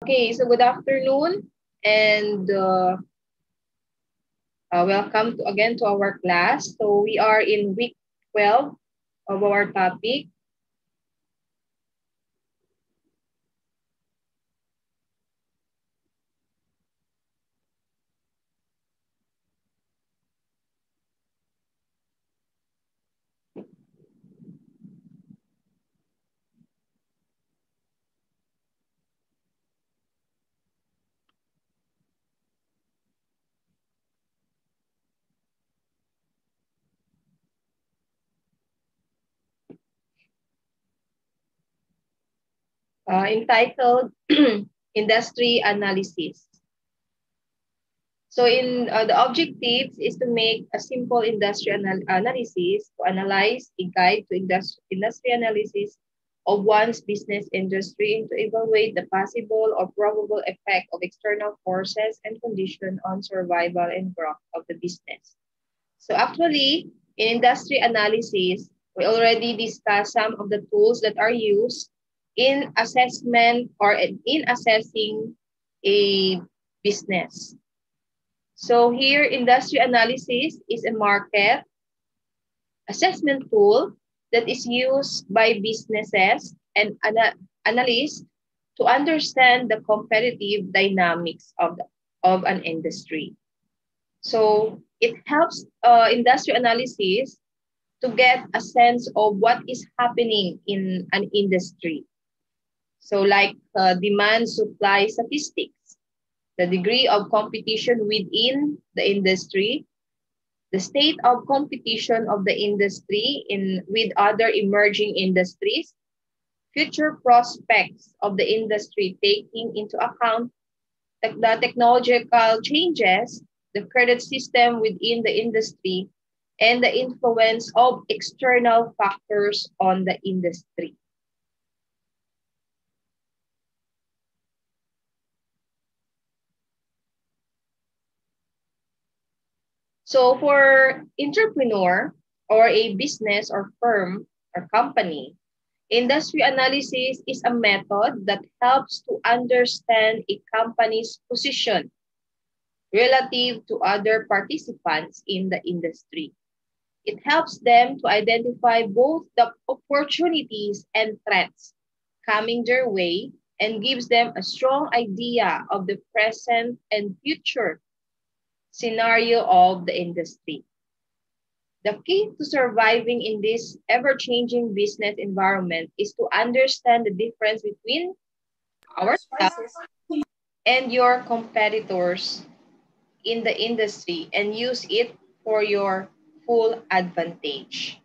Okay, so good afternoon and welcome again to our class. So we are in week 12 of our topic. Entitled Industry Analysis. So the objectives is to make a simple industry analysis to analyze a guide to industry analysis of one's business industry and to evaluate the possible or probable effect of external forces and conditions on survival and growth of the business. So actually, in industry analysis, we already discussed some of the tools that are used in assessment or in assessing a business. So here, industry analysis is a market assessment tool that is used by businesses and analysts to understand the competitive dynamics of an industry. So it helps industry analysis to get a sense of what is happening in an industry. So like demand supply statistics, the degree of competition within the industry, the state of competition of the industry with other emerging industries, future prospects of the industry taking into account the technological changes, the credit system within the industry, and the influence of external factors on the industry. So for entrepreneur or a business or firm or company, industry analysis is a method that helps to understand a company's position relative to other participants in the industry. It helps them to identify both the opportunities and threats coming their way and gives them a strong idea of the present and future scenario of the industry. The key to surviving in this ever-changing business environment is to understand the difference between ourselves and your competitors in the industry and use it for your full advantage.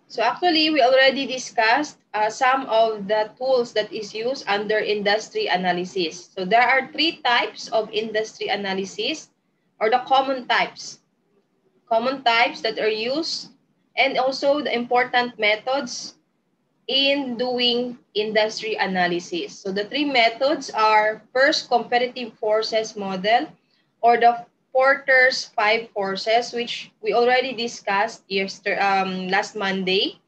So actually, we already discussed some of the tools that is used under industry analysis. So there are 3 types of industry analysis or the common types that are used and also the important methods in doing industry analysis. So the 3 methods are first competitive forces model or the Porter's 5 forces, which we already discussed last Monday.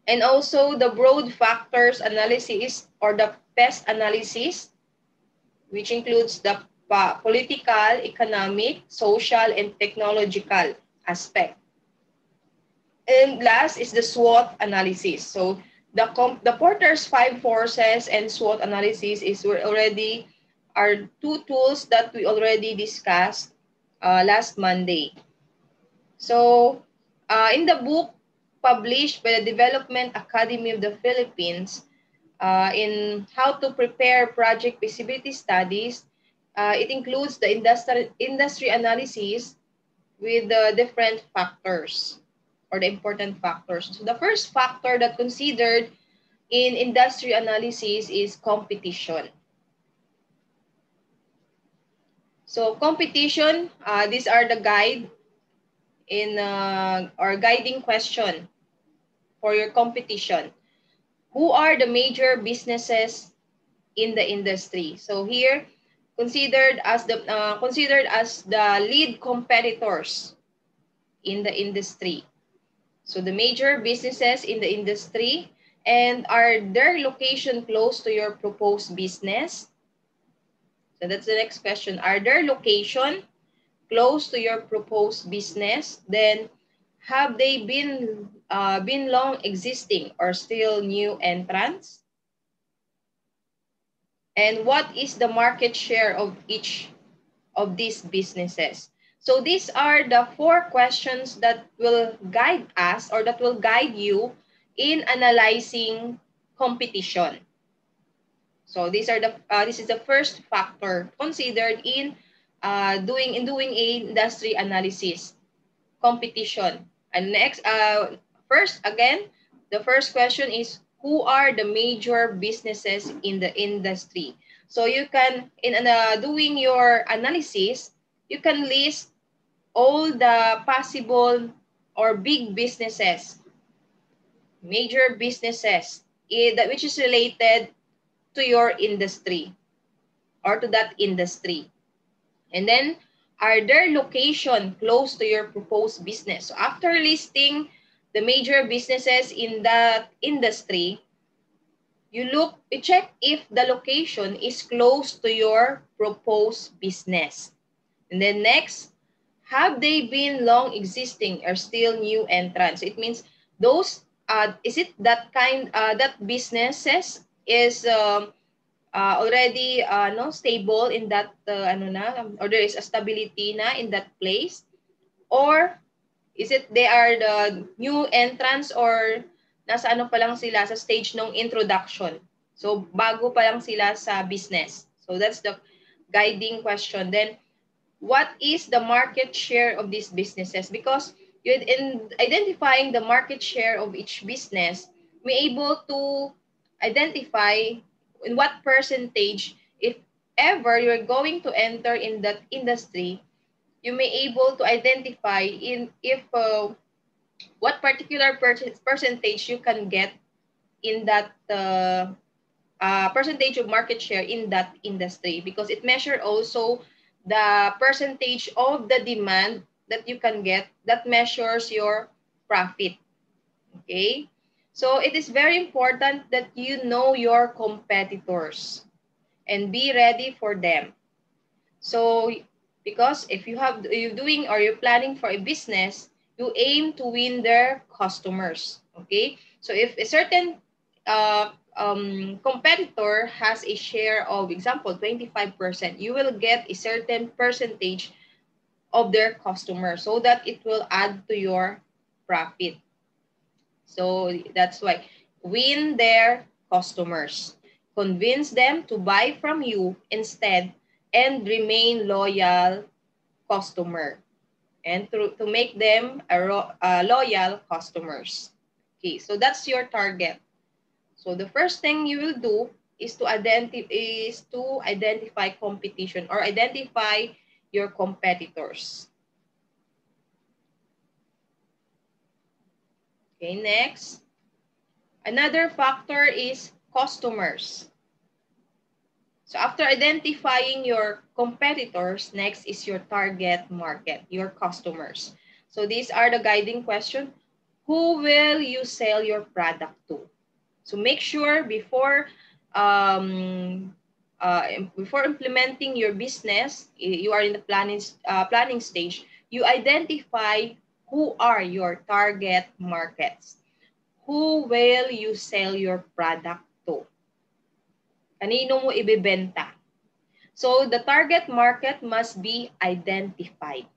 And also the broad factors analysis or the Pest Analysis, which includes the political, economic, social, and technological aspect. And last is the SWOT analysis. So the Porter's 5 forces and SWOT analysis are 2 tools that we already discussed last Monday. So in the book published by the Development Academy of the Philippines in how to prepare project feasibility studies, it includes the industry analysis with the different factors or the important factors. So the first factor that considered in industry analysis is competition. So competition, these are the guide in or guiding question for your competition. Who are the major businesses in the industry? So here, considered as the lead competitors in the industry. So the major businesses in the industry And are their location close to your proposed business? So that's the next question. Are their location close to your proposed business? Then have they been long existing or still new entrants? And what is the market share of each of these businesses? So these are the 4 questions that will guide us or that will guide you in analyzing competition. So these are this is the first factor considered in doing a industry analysis, competition. And next, first again, the first question is, who are the major businesses in the industry? So you can, in doing your analysis, you can list all the possible or big businesses, major businesses, which is related to your industry or to that industry. And then, are their location close to your proposed business? So after listing the major businesses in that industry, you check if the location is close to your proposed business. And then next, have they been long existing or still new entrants? It means those, is it that that businesses is already no stable in that or there is a stability na in that place, or is it they are the new entrants or nasa ano pa lang sila sa stage ng introduction, so bago pa lang sila sa business. So that's the guiding question. Then what is the market share of these businesses? Because in identifying the market share of each business, may able to identify in what percentage, if ever you're going to enter in that industry, you may able to identify in if what particular percentage you can get in that percentage of market share in that industry, because it measures also the percentage of the demand that you can get, that measures your profit. Okay, so it is very important that you know your competitors and be ready for them. So because if you're doing or you're planning for a business, you aim to win their customers. Okay, so if a certain competitor has a share of, example, 25%, you will get a certain percentage of their customers so that it will add to your profit. So that's why win their customers, convince them to buy from you instead, and remain loyal customer, and to make them loyal customers. Okay, so that's your target. So the first thing you will do is to identify competition or identify your competitors. Okay, next. Another factor is customers. So after identifying your competitors, next is your target market, your customers. So these are the guiding questions. Who will you sell your product to? So make sure before implementing your business, you are in the planning stage, you identify who are your target markets. Who will you sell your product to? Kanino mo ibebenta? So the target market must be identified.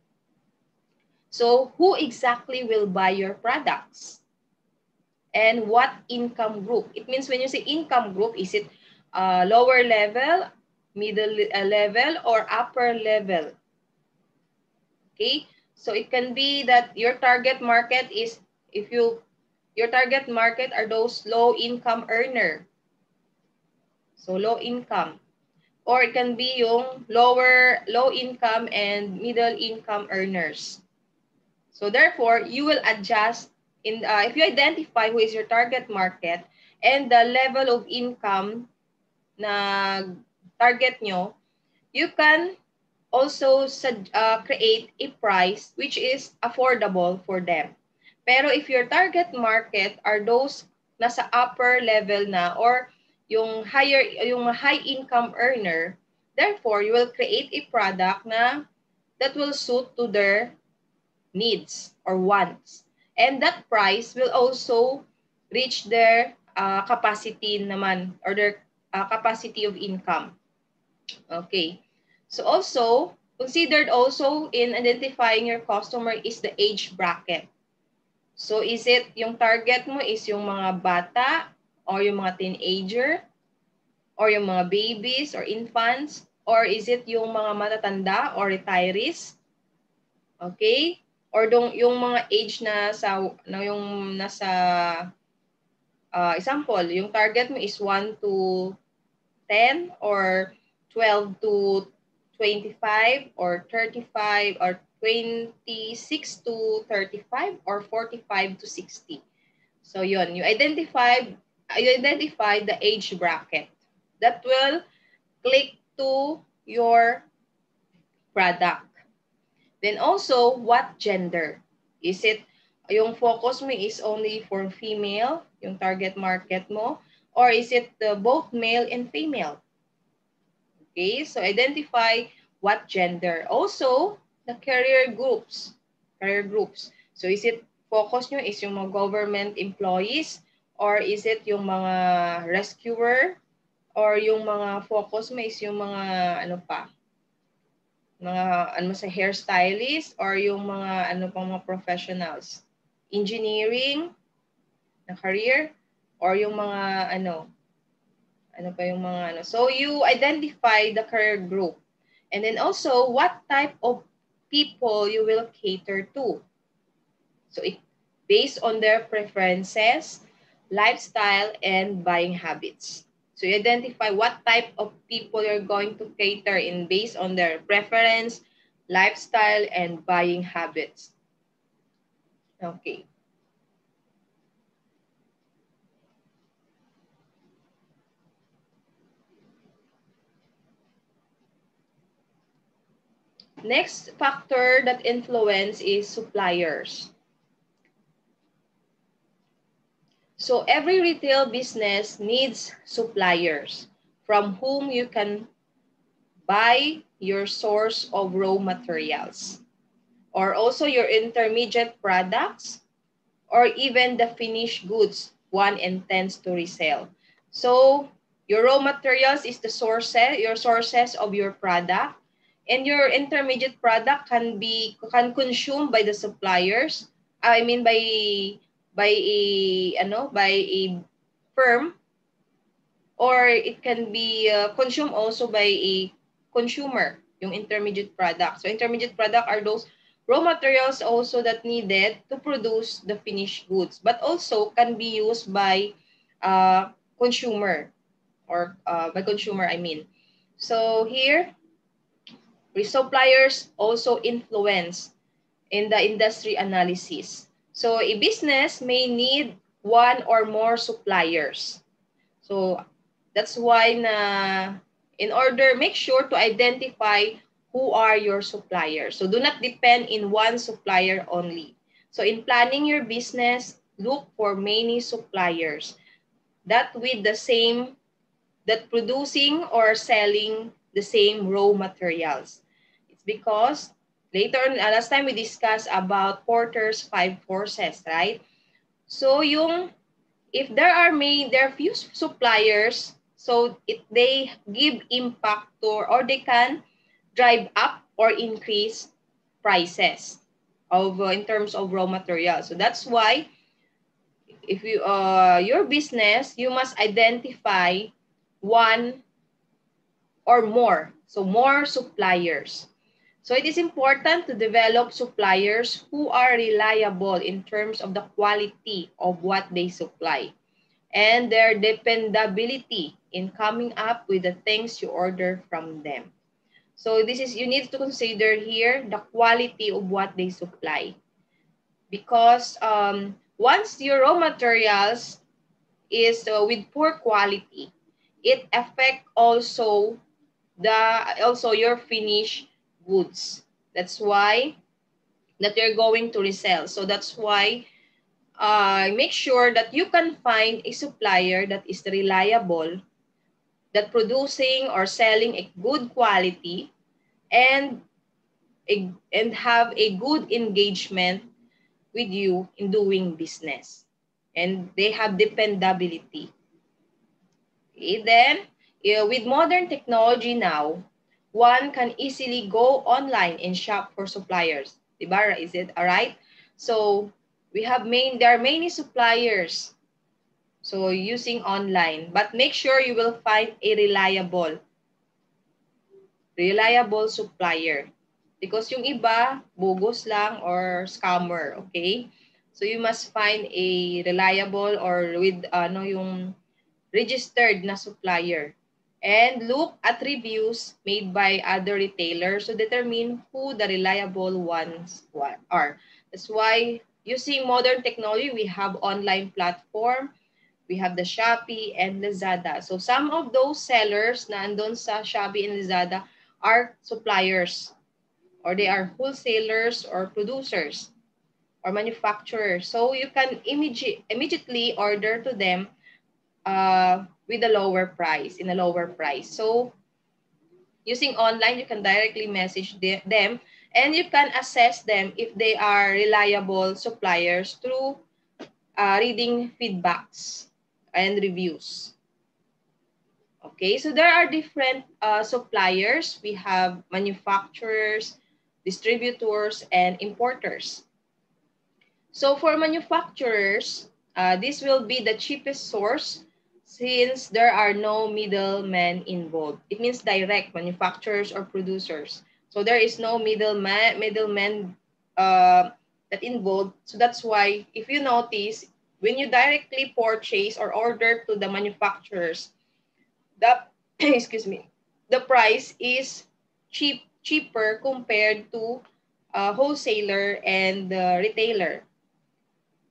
So who exactly will buy your products? And what income group? It means when you say income group, is it lower level, middle level, or upper level? Okay, so it can be that your target market is, your target market are those low income earner. So low income. Or it can be yung low income and middle income earners. So therefore, you will adjust if you identify who is your target market and the level of income na target nyo, you can also create a price which is affordable for them. Pero if your target market are those nasa upper level na or yung high income earner, therefore you will create a product na that will suit to their needs or wants. And that price will also reach their capacity naman or their capacity of income. Okay. So also, considered also in identifying your customer is the age bracket. So is it yung target mo is yung mga bata or yung mga teenager or yung mga babies or infants or is it yung mga matatanda or retirees? Okay? Or yung mga age na yung nasa example, yung target mo is 1 to 10 or 12 to 25 or 35 or 26 to 35 or 45 to 60. So yun, you identify the age bracket that will click to your product. Then also, what gender? Is it, yung focus mo is only for female, yung target market mo, or is it both male and female? Okay, so identify what gender. Also, the career groups. So is it focus nyo is yung mga government employees or is it yung mga rescuer or yung mga focus mo is yung mga ano pa? Mga ano sa hairstylist or yung mga ano pang mga professionals? Engineering na career or yung mga ano pa yung mga ano. So you identify the career group. And then also what type of people you will cater to. So it based on their preferences, lifestyle, and buying habits. So you identify what type of people you're going to cater in based on their preference, lifestyle, and buying habits. Okay. Next factor that influence is suppliers. So every retail business needs suppliers from whom you can buy your source of raw materials or also your intermediate products or even the finished goods one intends to resell. So your raw materials is the your sources of your product, and your intermediate product can consumed by the suppliers. I mean by a firm, or it can be consumed also by a consumer, yung intermediate product. So intermediate product are those raw materials also that needed to produce the finished goods, but also can be used by consumer or by consumer, I mean. So here, suppliers also influence in the industry analysis. So a business may need one or more suppliers. So that's why in order, make sure to identify who are your suppliers. So do not depend in one supplier only. So in planning your business, look for many suppliers that producing or selling the same raw materials. It's because later on, last time we discussed about Porter's 5 forces, right? So if there are few suppliers, so they give impact to, or they can drive up or increase prices of in terms of raw materials. So that's why if you your business, you must identify one or more, so more suppliers. So it is important to develop suppliers who are reliable in terms of the quality of what they supply and their dependability in coming up with the things you order from them. So you need to consider here the quality of what they supply. Because once your raw materials is with poor quality, it affects also your finished goods. That's why that you're going to resell. So that's why make sure that you can find a supplier that is reliable, that producing or selling a good quality, and have a good engagement with you in doing business. And they have dependability. Okay, then, with modern technology now, one can easily go online and shop for suppliers. Diba? Is it alright? So, there are many suppliers. So, using online. But make sure you will find a reliable supplier. Because yung iba, bogus lang or scammer, okay? So you must find a reliable or with yung registered na supplier. And look at reviews made by other retailers to determine who the reliable ones are. That's why using modern technology, we have online platform, we have the Shopee and Lazada. So some of those sellers na andun sa Shopee and Lazada are suppliers, or they are wholesalers or producers or manufacturers. So you can immediately order to them with a lower price, in a lower price. So using online, you can directly message them, and you can assess them if they are reliable suppliers through reading feedbacks and reviews. Okay, so there are different suppliers. We have manufacturers, distributors, and importers. So for manufacturers, this will be the cheapest source since there are no middlemen involved. It means direct manufacturers or producers. So there is no middleman that involved. So that's why if you notice, when you directly purchase or order to the manufacturers, the excuse me, the price is cheaper compared to wholesaler and retailer.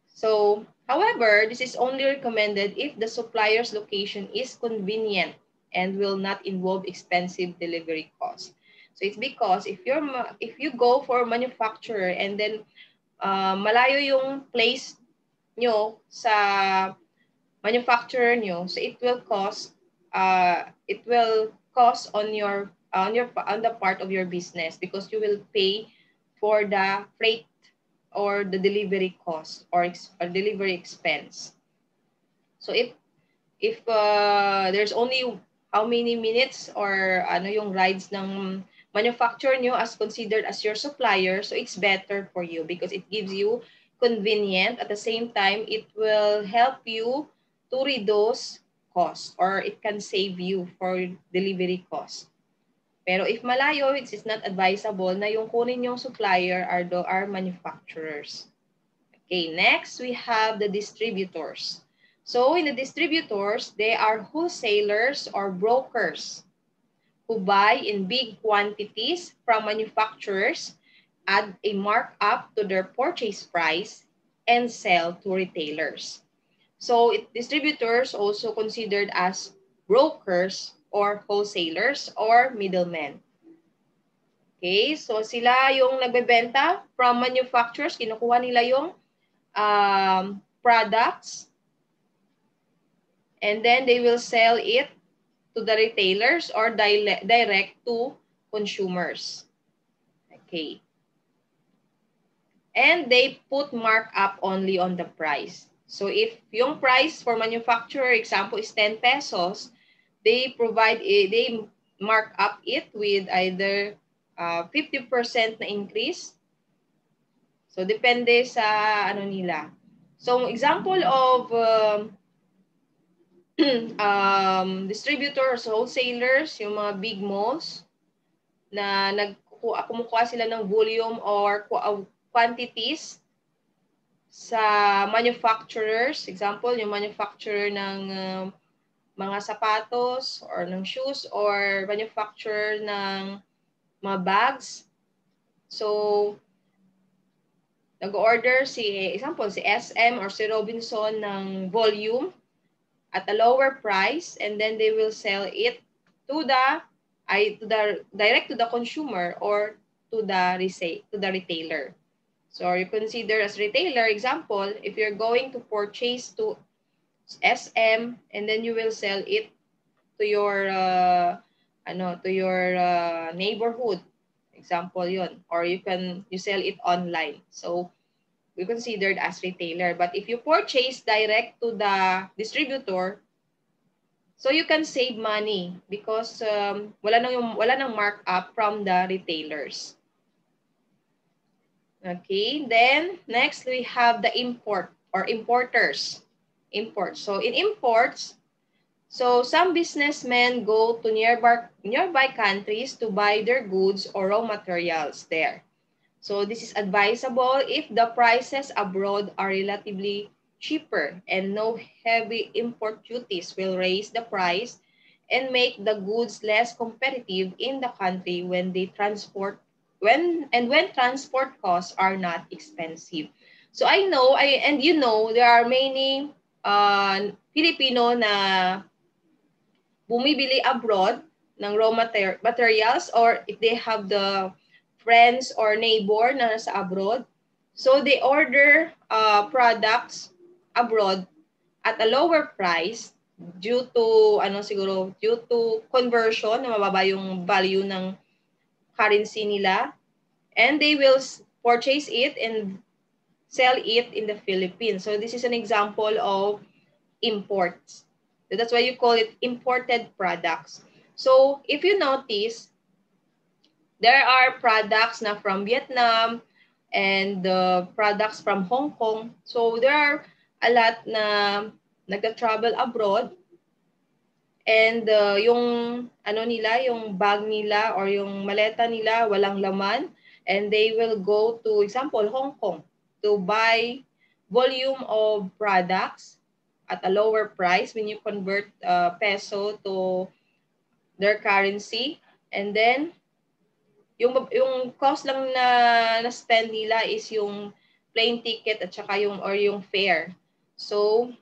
So, however, this is only recommended if the supplier's location is convenient and will not involve expensive delivery costs. So it's because if you go for a manufacturer and then malayo yung place nyo sa manufacturer nyo, so it will cost on the part of your business because you will pay for the freight or the delivery cost or delivery expense. So if there's only how many minutes or ano yung rides ng manufacturer nyo as considered as your supplier, so it's better for you because it gives you convenient. At the same time, it will help you to reduce cost or it can save you for delivery cost. Pero if malayo, it is not advisable na yung kunin yung supplier are manufacturers. Okay, next we have the distributors. So in the distributors, they are wholesalers or brokers who buy in big quantities from manufacturers, add a markup to their purchase price, and sell to retailers. So distributors also considered as brokers or wholesalers or middlemen. Okay, so sila yung nagbebenta from manufacturers, kinukuha nila yung products, and then they will sell it to the retailers or direct to consumers. Okay. And they put markup only on the price. So if yung price for manufacturer, example, is 10 pesos, they mark up it with either 50% na increase. So depende sa ano nila. So example of distributors, wholesalers, yung mga big malls na kumukuha sila ng volume or quantities sa manufacturers. Example, yung manufacturer ng mga sapatos or ng shoes or manufacturer ng mga bags. So, nag-order example, si SM or si Robinson ng volume at a lower price, and then they will sell it direct to the consumer or to the retailer. So you consider as retailer, example, if you're going to purchase to SM and then you will sell it to your neighborhood, example yon, or you sell it online, so we considered as retailer. But if you purchase direct to the distributor, so you can save money because wala nang markup from the retailers. Okay, then next we have the import or importers. Import. So in imports, so some businessmen go to nearby countries to buy their goods or raw materials there. So this is advisable if the prices abroad are relatively cheaper and no heavy import duties will raise the price and make the goods less competitive in the country when when transport costs are not expensive. So there are many Filipino na bumibili abroad ng raw materials, or if they have the friends or neighbor na nasa abroad, so they order products abroad at a lower price due to due to conversion na mababa yung value ng currency nila, and they will purchase it and sell it in the Philippines. So this is an example of imports. So that's why you call it imported products. So if you notice, there are products na from Vietnam and products from Hong Kong. So there are a lot na nagka-travel abroad, and yung yung bag nila or yung maleta nila walang laman, and they will go to, example, Hong Kong to buy volume of products at a lower price when you convert peso to their currency, and then yung cost lang na spend nila is yung plane ticket at saka yung fare. So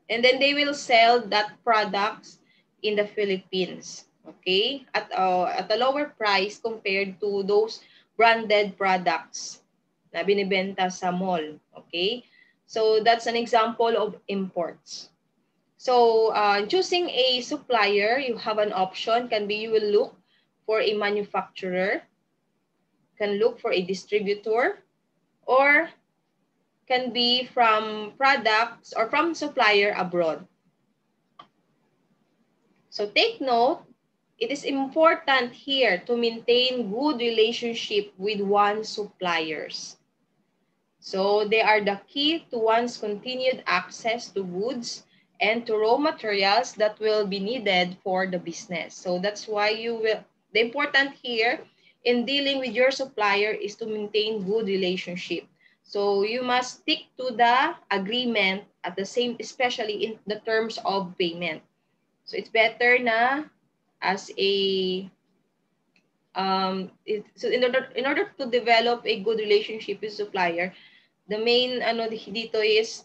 and then they will sell that products in the Philippines, okay, at a lower price compared to those branded products na binibenta sa mall, okay? So that's an example of imports. So choosing a supplier, you have an option. Can be you will look for a manufacturer, can look for a distributor, or can be from products or from supplier abroad. So take note, it is important here to maintain good relationship with one's suppliers. So they are the key to one's continued access to goods and to raw materials that will be needed for the business. So that's why the important here in dealing with your supplier is to maintain good relationship. So you must stick to the agreement at the same, especially in the terms of payment. So it's better na as a so in order to develop a good relationship with supplier, the main dito is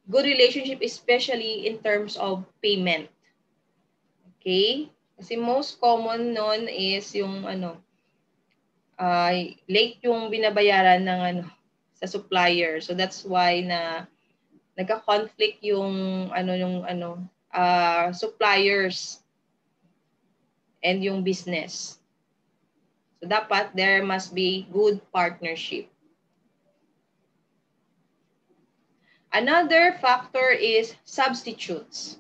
good relationship, especially in terms of payment. Okay? Kasi most common nun is yung late yung binabayaran ng sa supplier. So that's why na nagka-conflict yung suppliers and yung business. So dapat there must be good partnership. Another factor is substitutes.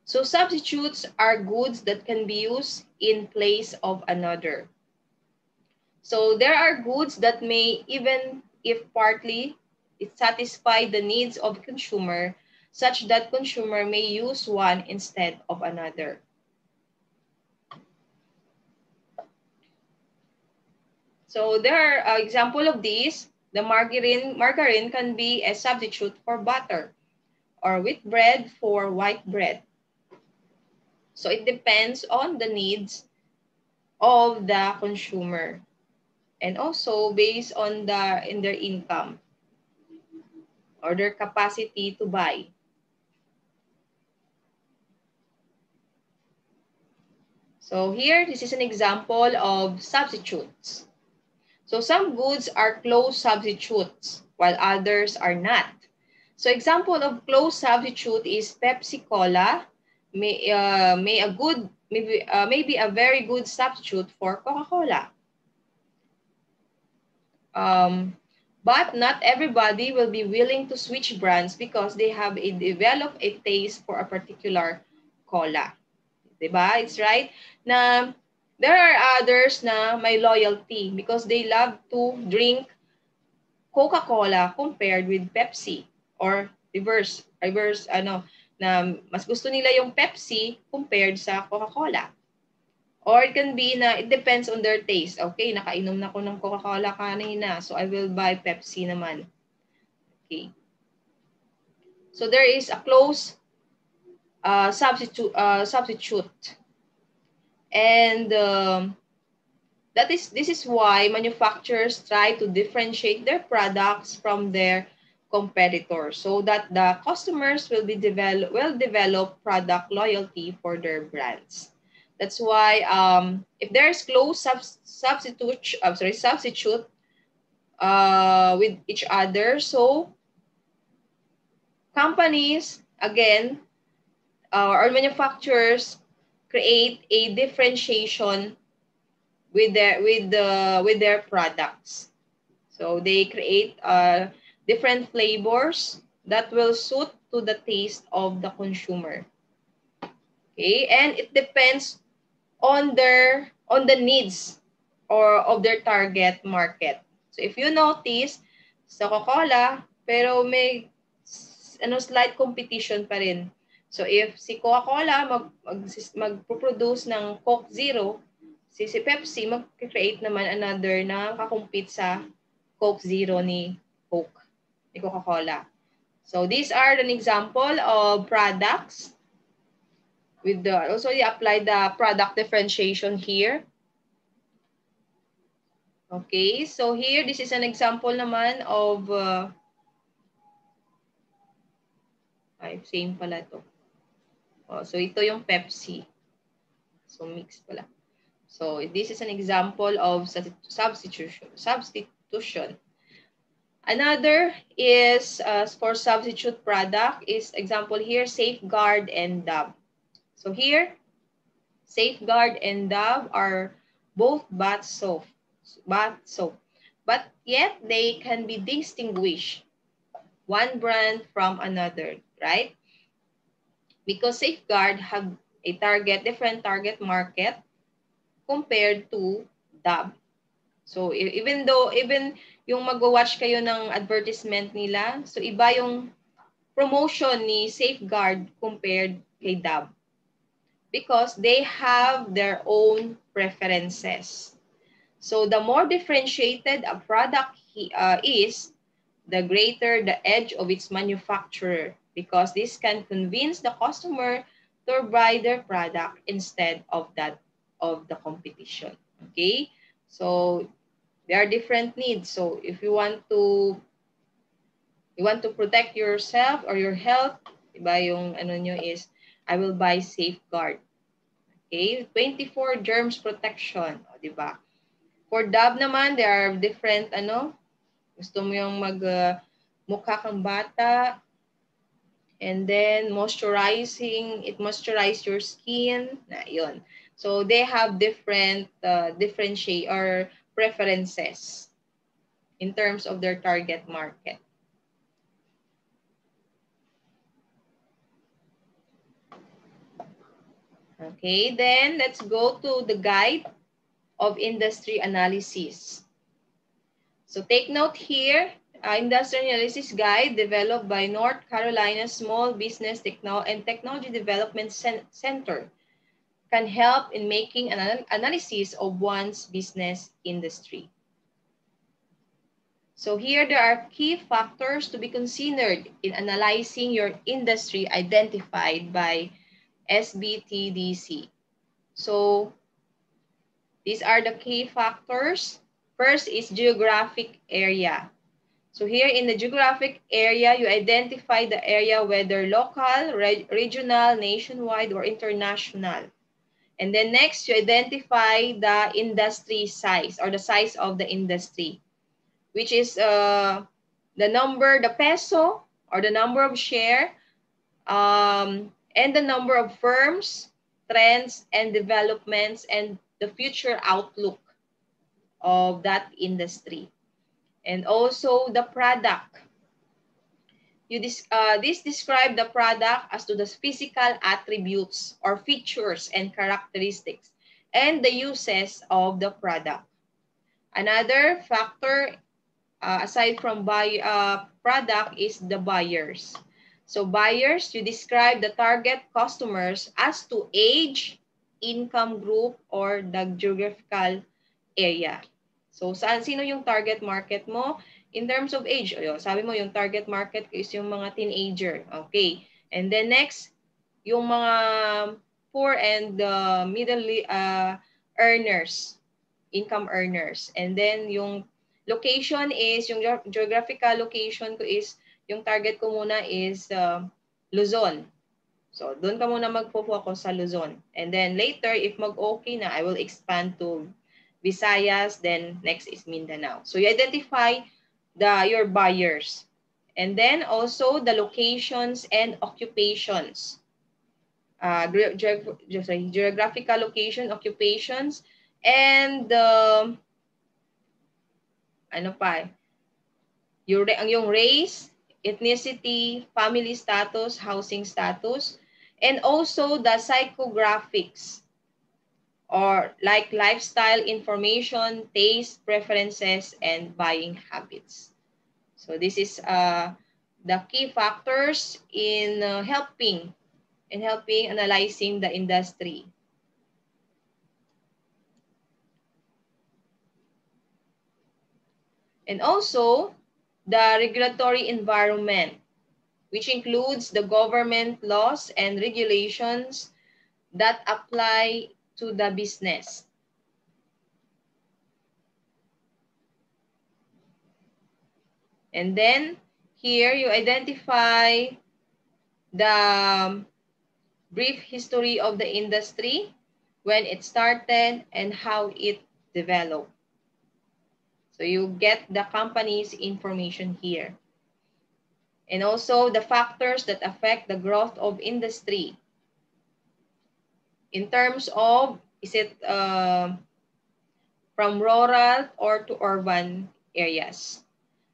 So substitutes are goods that can be used in place of another. So there are goods that may, even if partly, it satisfy the needs of consumer, such that consumer may use one instead of another. So there are example of these. The margarine can be a substitute for butter, or wheat bread for white bread. So it depends on the needs of the consumer, and also based on their income or their capacity to buy. So here, this is an example of substitutes. So some goods are close substitutes while others are not. So example of close substitute is Pepsi Cola may be a very good substitute for Coca-Cola. But not everybody will be willing to switch brands because they have developed a taste for a particular cola. Diba? It's right na there are others na may loyalty because they love to drink Coca-Cola compared with Pepsi, or reverse na mas gusto nila yung Pepsi compared sa Coca-Cola. Or it can be na it depends on their taste. Okay, nakainom na ako ng Coca-Cola kanina, so I will buy Pepsi naman. Okay. So there is a close substitute. And this is why manufacturers try to differentiate their products from their competitors so that the customers will develop product loyalty for their brands. That's why if there's close substitute with each other, so companies again or manufacturers create a differentiation with their products. So they create different flavors that will suit to the taste of the consumer. Okay, and it depends on the needs or of their target market. So if you notice sa Coca-Cola, pero may slight competition pa rin. So if si Coca-Cola mag-produce ng Coke Zero, si Pepsi mag-create naman another na kakumpit sa Coke Zero ni Coca-Cola. So these are an example of products with also you apply the product differentiation here. Okay, so here this is an example naman of same pala to. So ito yung Pepsi. So mix pala. So this is an example of substitution. Another is for substitute product is example here Safeguard and Dove. So here Safeguard and Dove are both bath soap, but yet they can be distinguished one brand from another, right? Because Safeguard have a different target market compared to Dove. So even yung mag-watch kayo ng advertisement nila, so iba yung promotion ni Safeguard compared kay Dove. Because they have their own preferences. So the more differentiated a product is, the greater the edge of its manufacturer, because this can convince the customer to buy their product instead of that of the competition. Okay, so there are different needs. So if you want to protect yourself or your health, diba yung ano nyo is I will buy Safeguard. Okay, 24 germs protection, diba? For Dove naman, there are different gusto mo yung mukha kang bata, and then it moisturize your skin, na yun. So they have different differentiate or preferences in terms of their target market. Okay, then let's go to the guide of industry analysis. So take note here, Industry Analysis Guide developed by North Carolina Small Business and Technology Development Center can help in making an analysis of one's business industry. So here there are key factors to be considered in analyzing your industry identified by SBTDC. So these are the key factors. First is geographic area. So here in the geographic area, you identify the area whether local, regional, nationwide, or international. And then next, you identify the industry size or the size of the industry, which is the number, the peso or the number of share, and the number of firms, trends, and developments, and the future outlook of that industry. And also the product. This describe the product as to the physical attributes or features and characteristics and the uses of the product. Another factor aside from product is the buyers. So buyers, you describe the target customers as to age, income group, or the geographical area. So sino yung target market mo? In terms of age, sabi mo yung target market is yung mga teenager. Okay. And then next, yung mga poor and middle earners, income earners. And then yung location is, yung geographical location ko is, yung target ko muna is Luzon. So doon ka muna magpo-focus sa Luzon. And then later, if mag-okay na, I will expand to Visayas, then next is Mindanao. So you identify your buyers. And then also the locations and occupations. Geographical location, occupations, and ano pa? Yung race, ethnicity, family status, housing status, and also the psychographics, or like lifestyle information, taste, preferences, and buying habits. So this is the key factors in helping analyzing the industry. And also the regulatory environment, which includes the government laws and regulations that apply to the business. And then here you identify the brief history of the industry, when it started and how it developed. So you get the company's information here. And also the factors that affect the growth of industry. In terms of, is it from rural or to urban areas?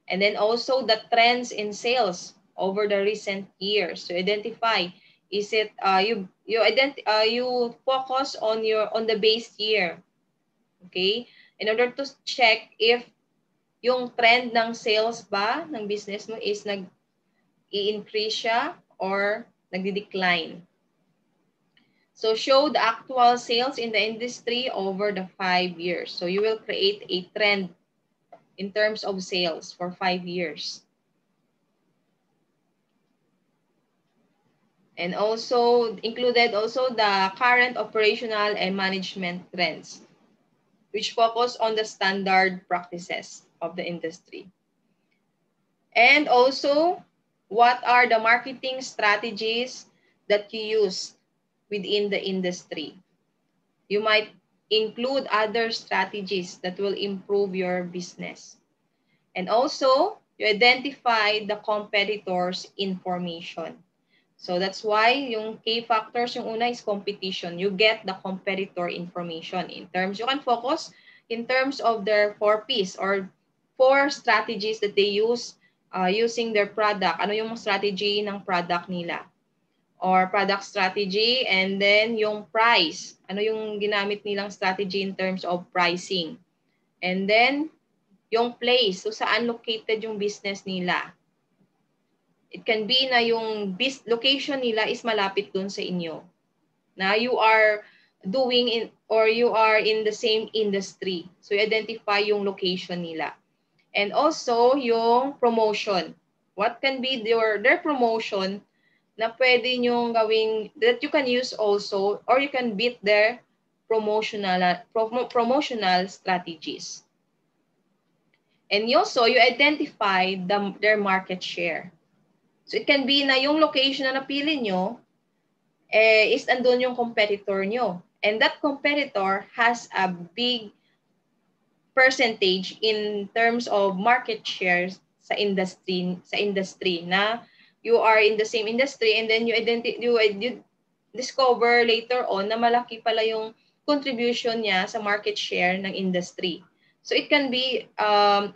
And then also the trends in sales over the recent years to identify, is it you focus on the base year, okay, in order to check if yung trend ng sales ba ng business mo is nag-i-increase siya or nagdi-decline. So show the actual sales in the industry over the 5 years. So you will create a trend in terms of sales for 5 years. And also included also the current operational and management trends, which focus on the standard practices of the industry. And also, what are the marketing strategies that you use within the industry? You might include other strategies that will improve your business. And also, you identify the competitors' information. So that's why yung key factors, yung una is competition. You get the competitor information. In terms, you can focus in terms of their 4 Ps or 4 strategies that they use using their product. Ano yung strategy ng product nila? Or product strategy, and then yung price. Ano yung ginamit nilang strategy in terms of pricing? And then yung place, so saan located yung business nila. It can be na yung location nila is malapit dun sa inyo. Na you are doing or you are in the same industry. So you identify yung location nila. And also yung promotion. What can be their promotion na pwede nyong gawing, that you can use also, or you can beat their promotional strategies. And also, you identify their market share. So it can be na yung location na napili nyo is andun yung competitor nyo. and that competitor has a big percentage in terms of market shares sa industry na you are in the same industry, and then you discover later on na malaki pala yung contribution niya sa market share ng industry. So it can be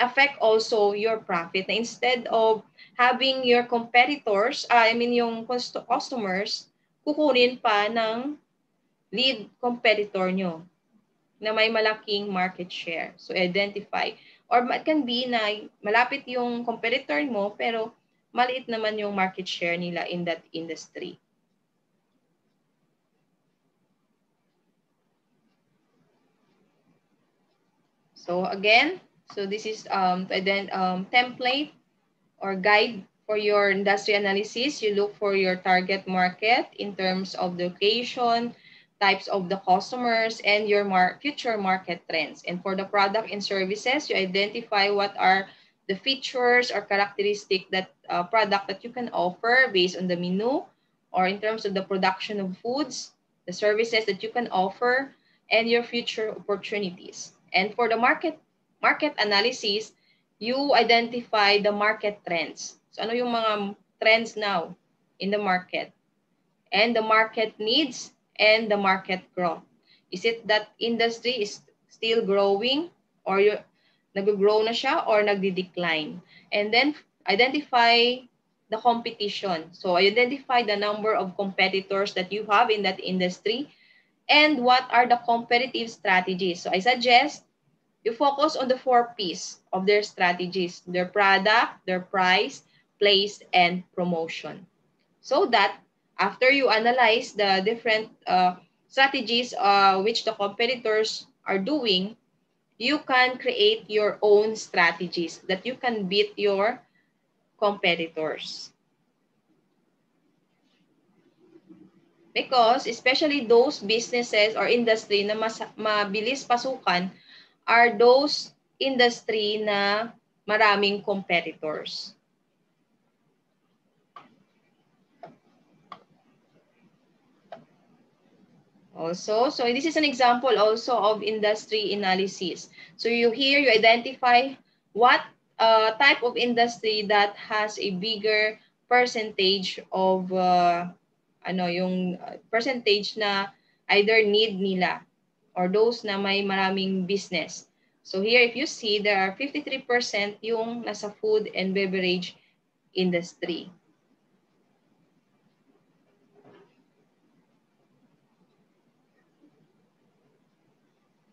affect also your profit, na instead of having your competitors, yung customers, kukunin pa ng lead competitor nyo na may malaking market share. So identify. Or it can be na malapit yung competitor mo pero maliit naman yung market share nila in that industry. So again, this is template or guide for your industry analysis. You look for your target market in terms of the location, types of the customers, and your future market trends. And for the product and services, you identify what are the features or characteristics that product that you can offer based on the menu, or in terms of the production of foods, the services that you can offer, and your future opportunities. And for the market analysis, you identify the market trends. So ano yung mga trends now in the market, and the market needs, and the market growth. Is it that industry is still growing, or nag-grow na siya, or nagdi-decline? And then identify the competition. So identify the number of competitors that you have in that industry, and what are the competitive strategies. So I suggest you focus on the 4 P's of their strategies: their product, their price, place, and promotion. So that after you analyze the different strategies which the competitors are doing, you can create your own strategies that you can beat your competitors. Because especially those businesses or industry na mabilis pasukan are those industry na maraming competitors. Also, so this is an example also of industry analysis. So you identify what type of industry that has a bigger percentage of yung percentage na either need nila, or those na may maraming business. So here, if you see, there are 53% yung nasa food and beverage industry.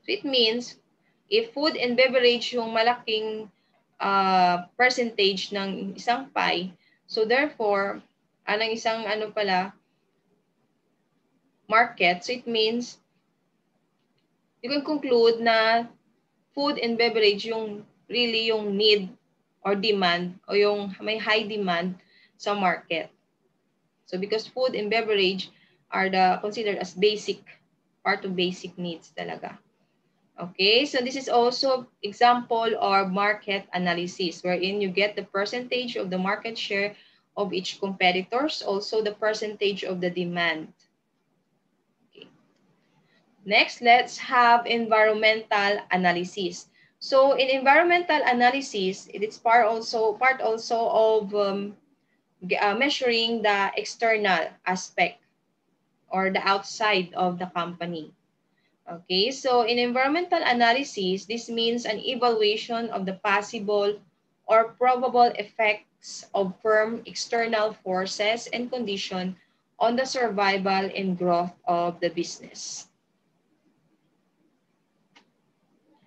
So it means, if food and beverage yung malaking percentage ng isang pie, so therefore, anong isang market, so it means, you can conclude na food and beverage yung really yung need or demand, o yung may high demand sa market. So because food and beverage are considered as part of basic needs talaga. Okay, so this is also example or market analysis, wherein you get the percentage of the market share of each competitors, also the percentage of the demand. Okay. Next, let's have environmental analysis. So in environmental analysis, it is part also of measuring the external aspect or the outside of the company. Okay, so in environmental analysis, this means an evaluation of the possible or probable effects of firm external forces and conditions on the survival and growth of the business.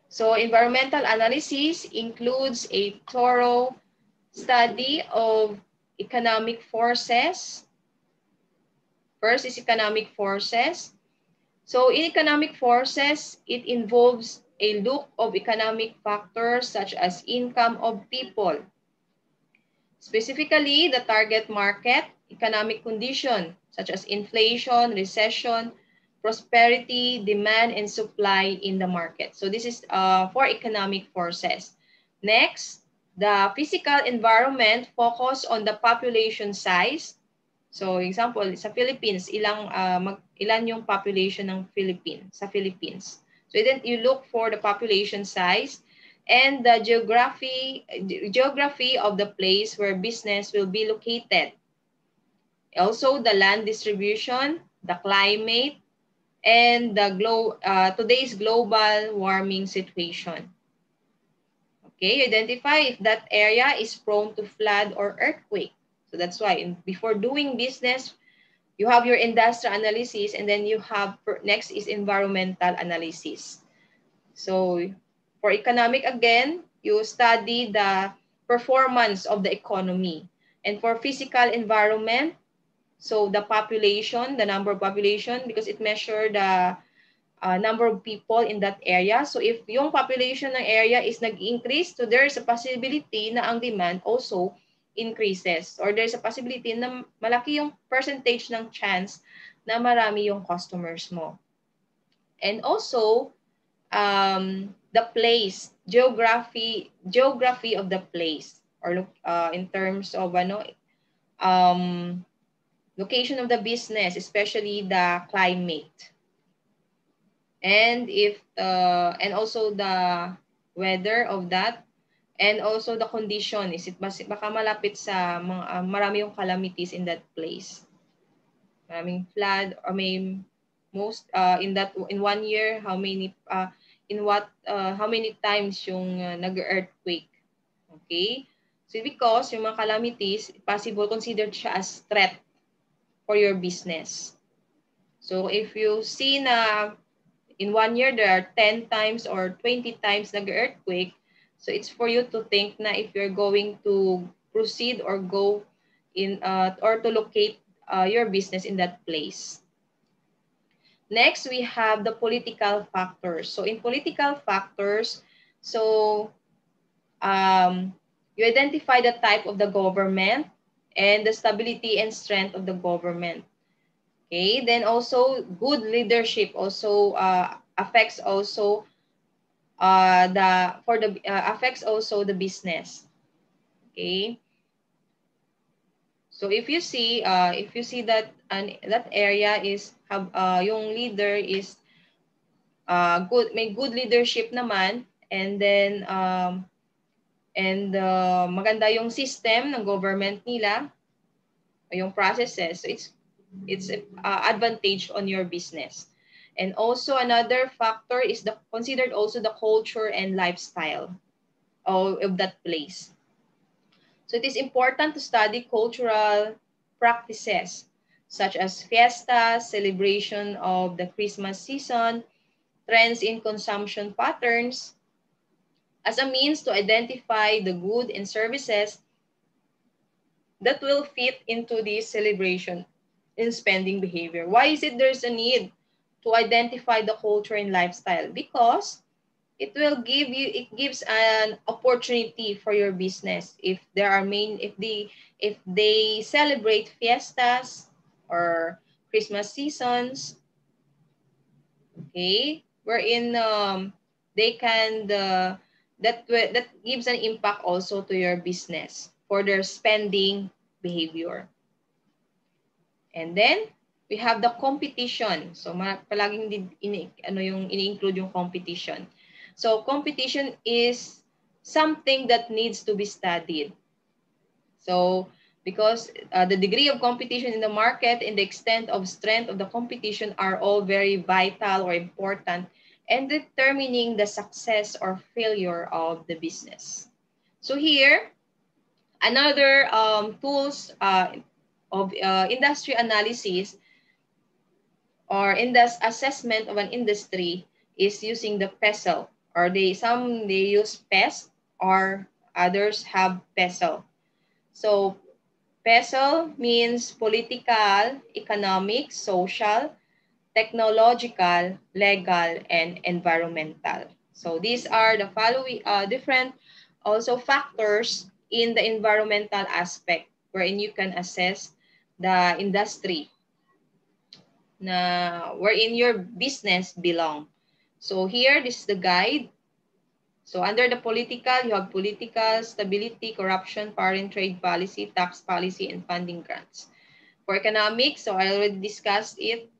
So environmental analysis includes a thorough study of economic forces. First is economic forces. So in economic forces, it involves a look of economic factors such as income of people, specifically the target market, economic condition such as inflation, recession, prosperity, demand, and supply in the market. So this is for economic forces. Next, the physical environment focus on the population size, So example, sa Philippines, ilan yung population ng Philippines. So then you look for the population size and the geography of the place where business will be located. Also the land distribution, the climate, and the today's global warming situation. Okay, identify if that area is prone to flood or earthquake. So that's why before doing business, you have your industrial analysis, and then you have next is environmental analysis. So for economic, again, you study the performance of the economy. And for physical environment, so the population, the number of population, because it measures the number of people in that area. So if yung population ng area is nag-increase, so there is a possibility na ang demand also increases, or there's a possibility na malaki yung percentage ng chance na marami yung customers mo. And also, the place, geography of the place, or in terms of location of the business, especially the climate. And and also the weather of that, and also the condition, is it baka malapit sa mga marami yung calamities in that place, maraming flood, or may most in 1 year how many how many times yung nag-earthquake. Okay, so because yung mga calamities possible considered siya as threat for your business. So if you see na in 1 year, there are 10 times or 20 times nag-earthquake. So it's for you to think na if you're going to proceed or go in or to locate your business in that place. Next, we have the political factors. So in political factors, so you identify the type of the government and the stability and strength of the government. Okay, then also good leadership also affects also affects also the business. Okay, so if you see that that area is yung leader is may good leadership naman, and then maganda yung system ng government nila, yung processes, so it's advantage on your business. And also another factor is considered also the culture and lifestyle of that place. So it is important to study cultural practices such as fiestas, celebration of the Christmas season, trends in consumption patterns, as a means to identify the goods and services that will fit into this celebration in spending behavior. Why is it there's a need to identify the culture and lifestyle? Because it gives an opportunity for your business. If they celebrate fiestas or Christmas seasons, okay, wherein they can that gives an impact also to your business for their spending behavior. And then we have the competition. So palaging ini-include yung competition. So competition is something that needs to be studied. So because the degree of competition in the market and the extent of strength of the competition are all very vital or important in determining the success or failure of the business. So here, another tools of industry analysis or assessment of an industry is using the PESO, or some use PES, or others have PESO. So PESO means political, economic, social, technological, legal, and environmental. So these are the following different also factors in the environmental aspect wherein you can assess the industry na wherein your business belong. So here, this is the guide. So under the political, you have political, stability, corruption, foreign trade policy, tax policy, and funding grants. For economics, so I already discussed it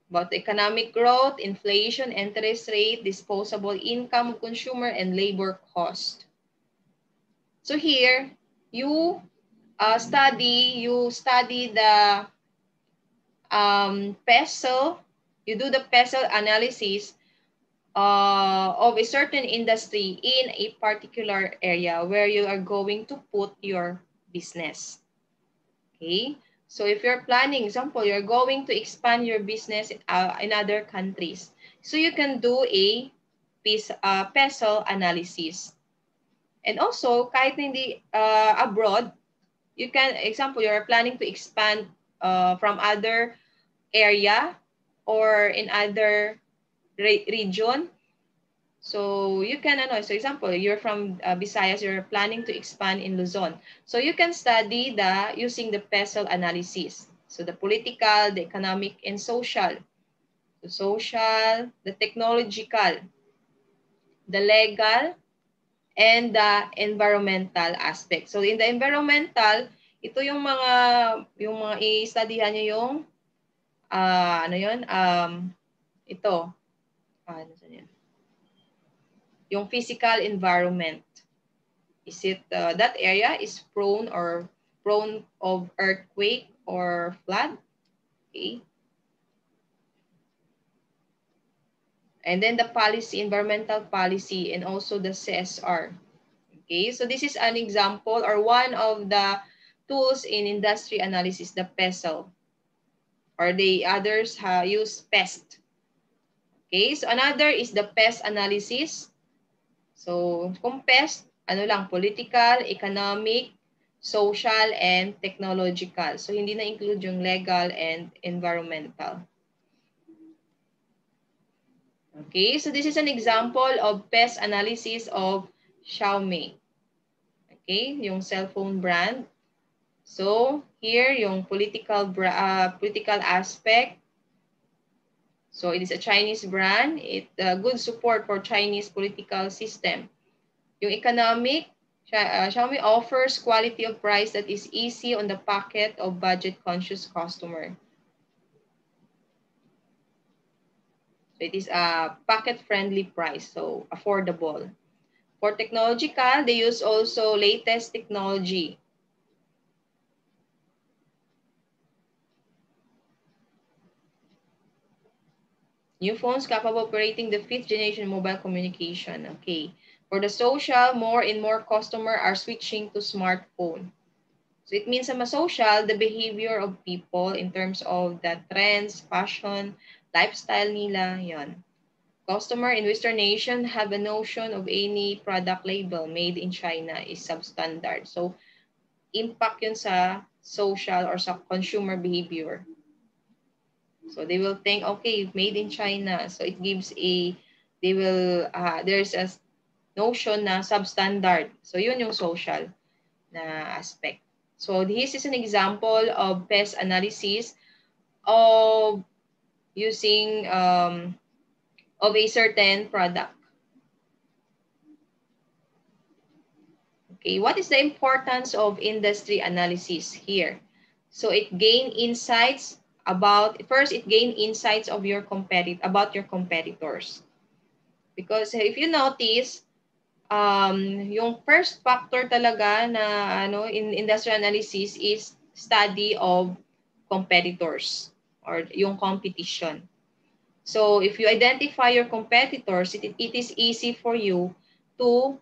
about economic growth, inflation, interest rate, disposable income of consumer, and labor cost. So here, you study the peso, you do the peso analysis of a certain industry in a particular area where you are going to put your business. Okay, so if you're planning, example, you're going to expand your business in other countries, so you can do a peso analysis. And also, kahit hindi abroad, you can, example, you're planning to expand from other area or in other region. So you can, so example, you're from Visayas, you're planning to expand in Luzon. So you can study using the peso analysis. So the political, the economic, and social. The social, the technological, the legal, and the environmental aspect. So in the environmental, ito yung mga i-studyhan nyo yung, ito, yung physical environment. Is it that area is prone of earthquake or flood? Okay. And then the policy, environmental policy, and also the CSR. Okay, so this is an example or one of the tools in industry analysis, the PESEL. Or the others use PEST. Okay, so another is the PEST analysis. So kung PEST, ano lang, political, economic, social, and technological. So hindi na include yung legal and environmental. Okay, so this is an example of PEST analysis of Xiaomi. Okay, yung cellphone brand. So here, yung political aspect. So it is a Chinese brand. It good support for Chinese political system. Yung economic, Xiaomi offers quality of price that is easy on the pocket of budget-conscious customer. So it is a pocket-friendly price, so affordable. For technological, they use also latest technology. New phones capable of operating the 5th generation mobile communication. Okay. For the social, more and more customers are switching to smartphone. So it means sa social, the behavior of people in terms of the trends, fashion, lifestyle nila, yon. Customer in Western nation have a notion of any product label made in China is substandard. So impact yun sa social or sa consumer behavior. So they will think, okay, made in China. So it gives there's a notion na substandard. So yun yung social na aspect. So this is an example of pest analysis of using of a certain product. Okay, what is the importance of industry analysis here? So it gain insights about your competitors. Because if you notice, yung first factor talaga na in industrial analysis is study of competitors or yung competition. So if you identify your competitors, it is easy for you to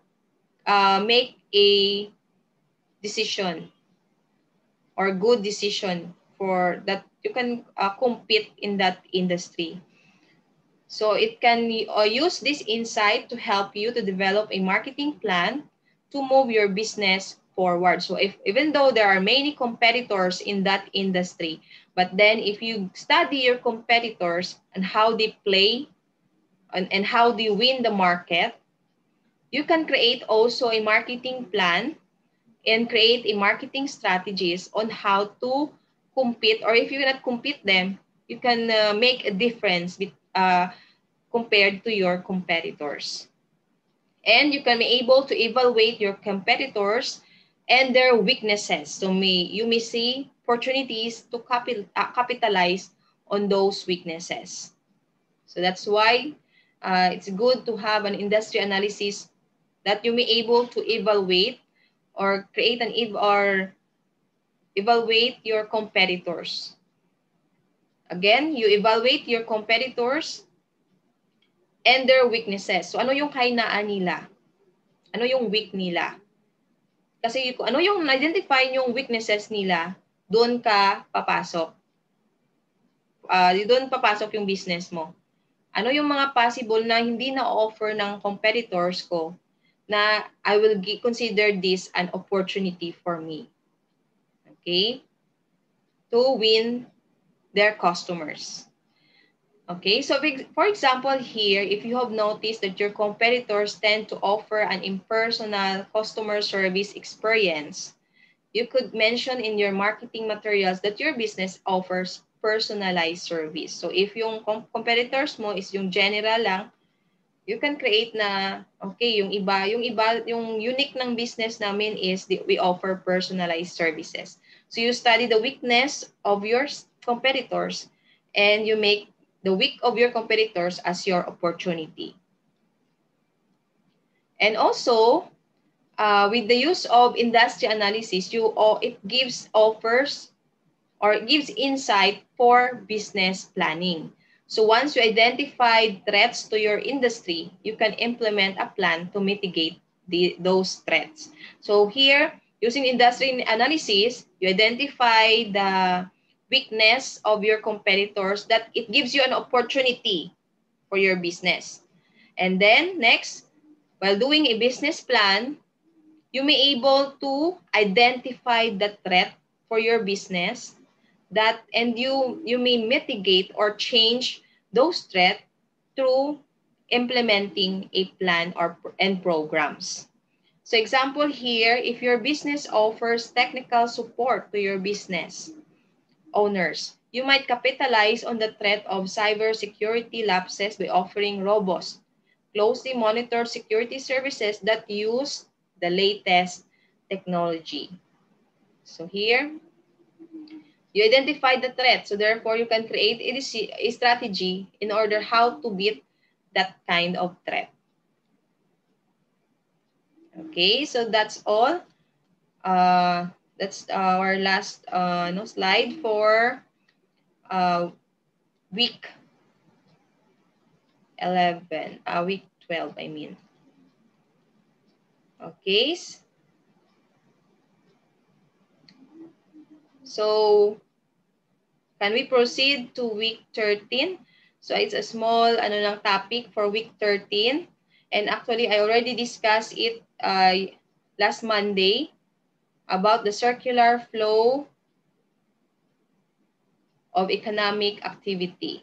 make a decision or good decision for that you can compete in that industry. So it can use this insight to help you to develop a marketing plan to move your business forward. So even though there are many competitors in that industry, but then if you study your competitors and how they play and how they win the market, you can create also a marketing plan and create a marketing strategies on how to compete, or if you cannot compete them, you can make a difference compared to your competitors. And you can be able to evaluate your competitors and their weaknesses. So you may see opportunities to capitalize on those weaknesses. So that's why it's good to have an industry analysis that you may able to evaluate or create or evaluate your competitors. Again, you evaluate your competitors and their weaknesses. So ano yung kahinaan nila? Ano yung weak nila? Kasi kung ano yung identify yung weaknesses nila, doon ka papasok. Doon papasok yung business mo. Ano yung mga possible na hindi na-offer ng competitors ko na I will consider this an opportunity for me. Okay? To win their customers. Okay, so for example here, if you have noticed that your competitors tend to offer an impersonal customer service experience, you could mention in your marketing materials that your business offers personalized service. So if yung competitors mo is yung general lang, you can create na, okay, yung unique ng business namin is we offer personalized services. So you study the weakness of your competitors and you make the weak of your competitors as your opportunity. And also, with the use of industry analysis, it gives insight for business planning. So once you identify threats to your industry, you can implement a plan to mitigate those threats. So here, using industry analysis, you identify the weakness of your competitors that it gives you an opportunity for your business. And then next, while doing a business plan, you may able to identify the threat for your business and you may mitigate or change those threats through implementing a plan and programs. So example here, if your business offers technical support to your business owners, you might capitalize on the threat of cybersecurity lapses by offering robust, closely monitored security services that use the latest technology. So here, you identify the threat. So therefore, you can create a strategy in order how to beat that kind of threat. Okay, so that's all. That's our last slide for week 11, week 12, I mean. Okay. So, can we proceed to week 13? So, it's a small topic for week 13. And actually, I already discussed it last Monday about the circular flow of economic activity.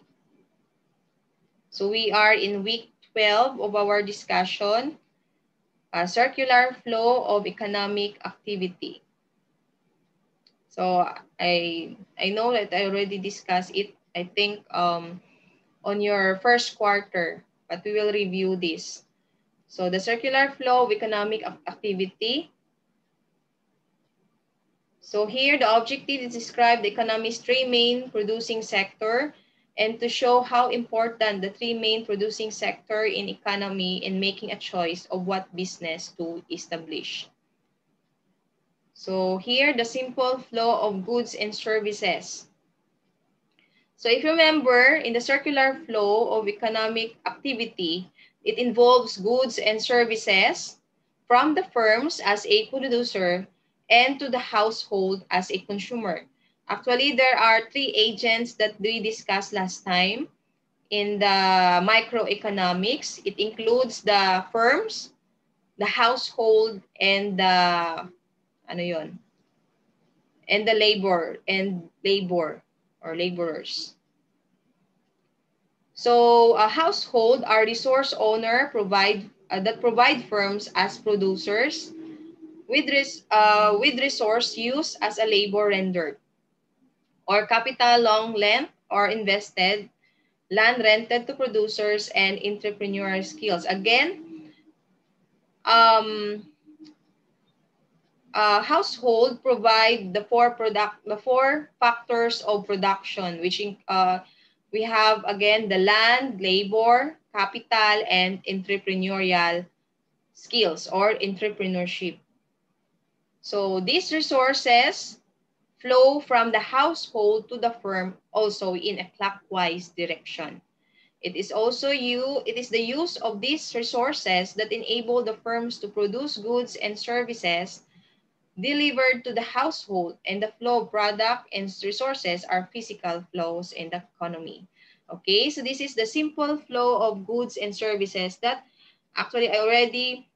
So, we are in week 12 of our discussion, circular flow of economic activity. So, I know that I already discussed it, I think, on your first quarter, but we will review this. So the circular flow of economic activity. So here the objective is to describe the economy's three main producing sector and to show how important the three main producing sector in economy in making a choice of what business to establish. So here the simple flow of goods and services. So if you remember, in the circular flow of economic activity, it involves goods and services from the firms as a producer and to the household as a consumer. Actually, there are three agents that we discussed last time in the microeconomics. It includes the firms, the household, and the and the labor or laborers. So a household are resource owner that provide firms as producers with resource use as a labor rendered, or capital long lent or invested land rented to producers and entrepreneurial skills. Again, household provide the four factors of production, which we have again the land, labor, capital, and entrepreneurial skills or entrepreneurship. So these resources flow from the household to the firm also in a clockwise direction. It is the use of these resources that enable the firms to produce goods and services delivered to the household, and the flow of product and resources are physical flows in the economy. Okay, so this is the simple flow of goods and services that actually I already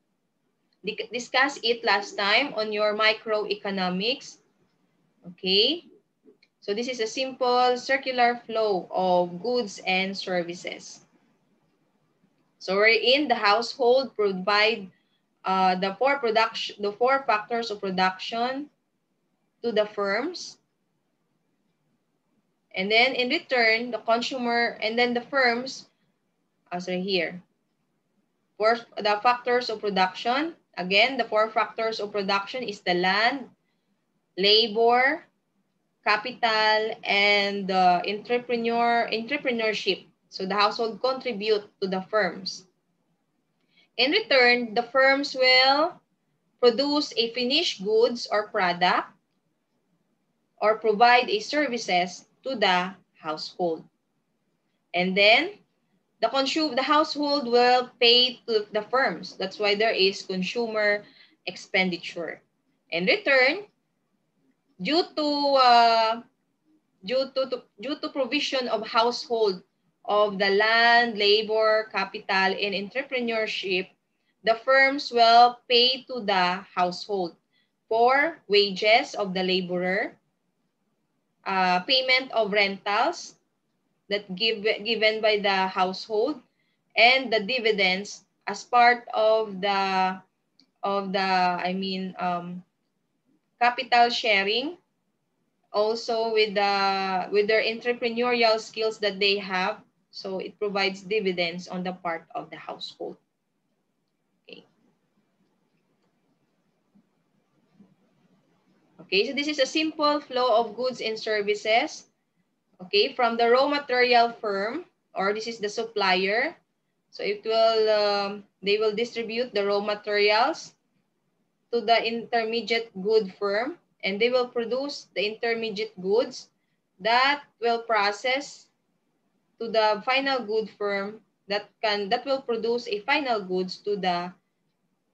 discussed it last time on your microeconomics. Okay, so this is a simple circular flow of goods and services. So wherein the household provide the four factors of production to the firms, and then in return the consumer, and then the firms, here, for the factors of production. Again, the four factors of production is the land, labor, capital, and entrepreneurship. So the household contribute to the firms. In return, the firms will produce a finished goods or product or provide a services to the household. And then the household will pay to the firms. That's why there is consumer expenditure. In return, due to provision of household of the land, labor, capital, and entrepreneurship, the firms will pay to the household for wages of the laborer, payment of rentals that given by the household, and the dividends as part of the capital sharing, also with their entrepreneurial skills that they have. So it provides dividends on the part of the household. Okay. Okay, so this is a simple flow of goods and services. Okay, from the raw material firm, or this is the supplier. So it will they will distribute the raw materials to the intermediate good firm, and they will produce the intermediate goods that will process to the final good firm that will produce a final goods to the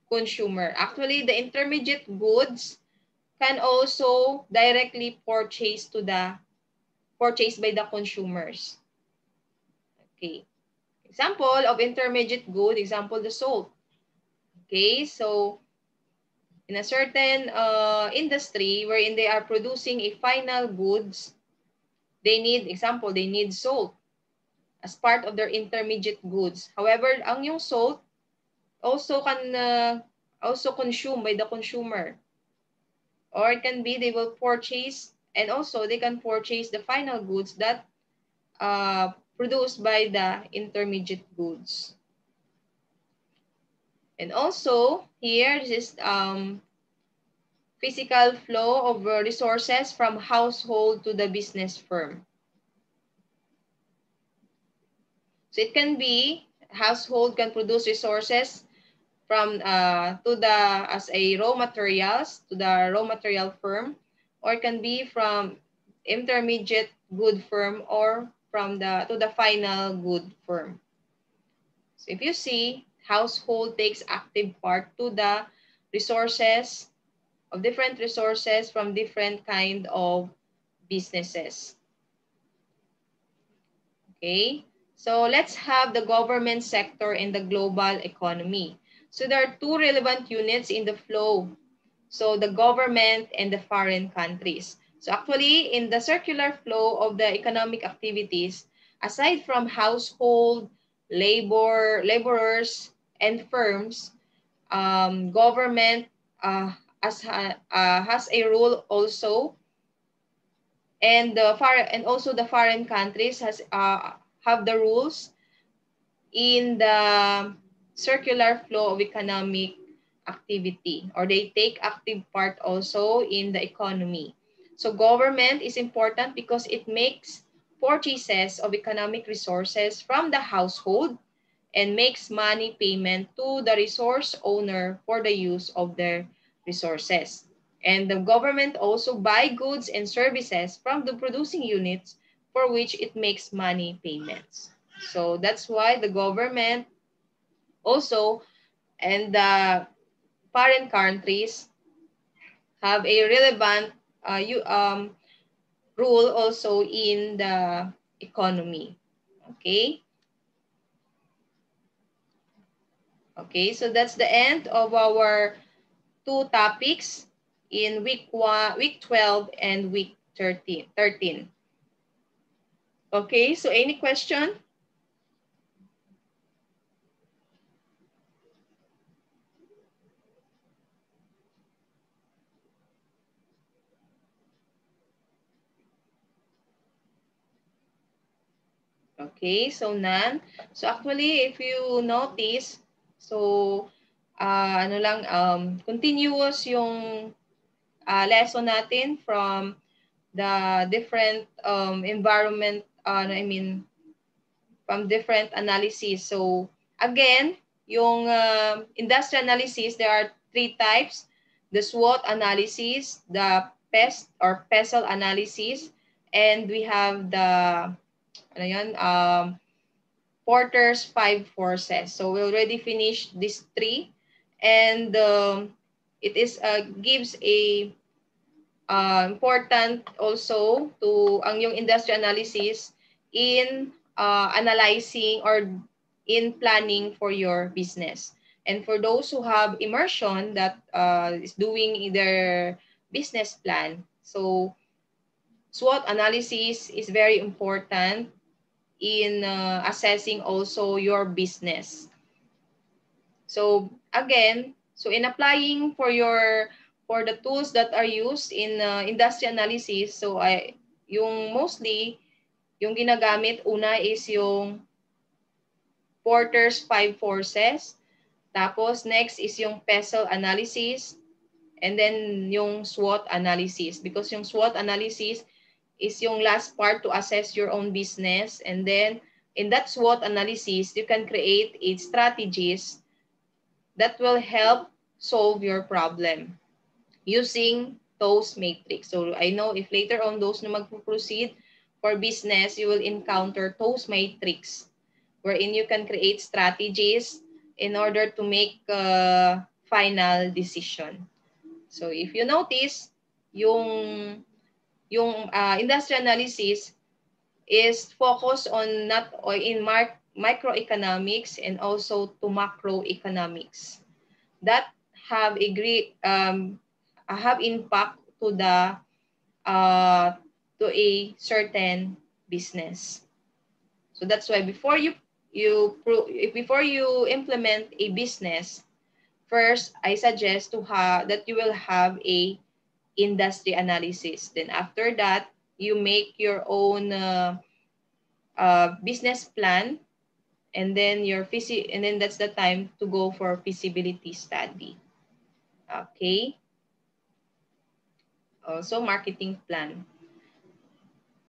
consumer. Actually, the intermediate goods can also directly purchased by the consumers. Okay. Example of intermediate good, example the salt. Okay, so in a certain industry wherein they are producing a final goods, they need salt as part of their intermediate goods. However, ang yung salt also can also consumed by the consumer. Or it can be they will purchase, and also they can purchase the final goods that produced by the intermediate goods. And also here, this is physical flow of resources from household to the business firm. So it can be household can produce resources from as a raw materials to the raw material firm, or it can be from intermediate good firm or from to the final good firm. So if you see, household takes active part to the resources of different resources from different kind of businesses. Okay, so let's have the government sector in the global economy. So there are two relevant units in the flow. So the government and the foreign countries. So actually, in the circular flow of the economic activities, aside from household, laborers, and firms, government has a role also, and also the foreign countries have the rules in the circular flow of economic activity, or they take active part also in the economy. So government is important because it makes purchases of economic resources from the household and makes money payment to the resource owner for the use of their resources. And the government also buy goods and services from the producing units for which it makes money payments. So that's why the government also and the foreign countries have a relevant role also in the economy. Okay. Okay, so that's the end of our two topics in week 12 and week 13. Okay, so any question? Okay, so none. So actually, if you notice, so ano lang, continuous yung lesson natin from the different environment, from different analysis. So again, yung industrial analysis, there are three types: the SWOT analysis, the pest or pestle analysis, and we have the ano yun, Porter's five forces. So we already finished these three, and it is gives a important also to ang yung industry analysis in analyzing or in planning for your business. And for those who have immersion that is doing their business plan, so SWOT analysis is very important in assessing also your business. So again, so in applying for the tools that are used in industry analysis, so yung mostly yung ginagamit una is yung Porter's five forces, tapos next is yung pestle analysis, and then yung SWOT analysis, because yung SWOT analysis is yung last part to assess your own business, and then in that SWOT analysis you can create a strategies that will help solve your problem using those matrix. So I know if later on those na magpo-proceed for business, you will encounter those matrix wherein you can create strategies in order to make a final decision. So if you notice, yung industry analysis is focused on not or in microeconomics and also to macroeconomics that have a great have impact to the to a certain business. So that's why before before you implement a business, first I suggest to have that you will have a industry analysis. Then after that, you make your own business plan, and then and then that's the time to go for feasibility study. Okay. Also marketing plan.